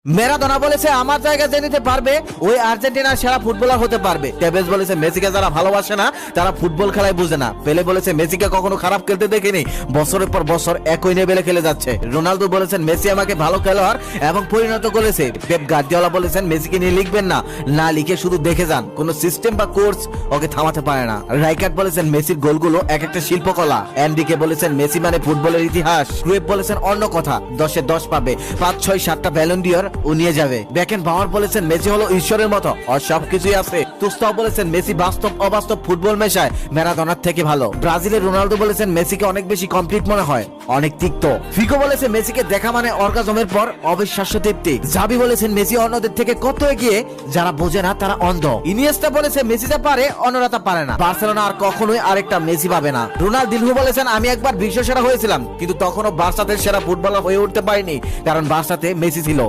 Maradona বলেছে আমার জায়গা যে নিতে পারবে ওই আর্জেন্টিনার সেরা ফুটবলার হতে পারবে। টেভেজ বলেছে মেসিকে যারা ভালোবাসে না তারা ফুটবল খেলায় বুঝে না। পেলে বলেছে মেসিকে কখনো খারাপ খেলতে দেখিনি, বছরের পর বছর একই লেভেলে খেলে যাচ্ছে। রোনালদো বলেছেন মেসি আমাকে ভালো খেলোয়াড় এবং পরিণত করেছে। পেপ গার্দিওলা বলেছেন মেসিকে নিয়ে লিখবেন না, না লিখে শুধু দেখে যান, কোনো সিস্টেম বা কোর্স ওকে থামাতে পারে না। রাইকার্ড বলেছেন মেসির গোলগুলো এক একটা শিল্পকলা। এনরিকে বলেছেন মেসি মানে ফুটবলের ইতিহাস। ক্রুয়েফ বলেছেন অন্য কথা, 10-এ 10 পাবে, 5, 6, 7টা ব্যালন ডিওর ও নিয়ে যাবে। বেকেন বাওয়ার বলেছেন মেসি হলো ঈশ্বরের মতো, আর সবকিছুই আছে। তুস্তাও বলেছেন মেসি বাস্তব অবাস্তব ফুটবল মেশায় ম্যারাডোনার থেকে ভালো। ব্রাজিলের রোনালদো বলেছেন মেসিকে অনেক বেশি কমপ্লিট মনে হয়, অনেক তিক্ত। ফিগো বলেছে মেসিকে দেখা মানে অর্গাজমের পর অবিশ্বাস্য তৃপ্তি। জাবি বলেছেন মেসি অন্যদের থেকে কত এগিয়ে, যারা বোঝে না তারা অন্ধ। ইনিয়েস্তা বলেছে মেসি যা পারে অন্যরা তা পারে না, বার্সেলোনা আর কখনোই আরেকটা মেসি পাবে না। রোনালদিনহো বলেছেন আমি একবার বিশ্ব সেরা হয়েছিলাম, কিন্তু তখনও বার্সাতে সেরা ফুটবলার হয়ে উঠতে পারিনি, কারণ বার্সাতে মেসি ছিল।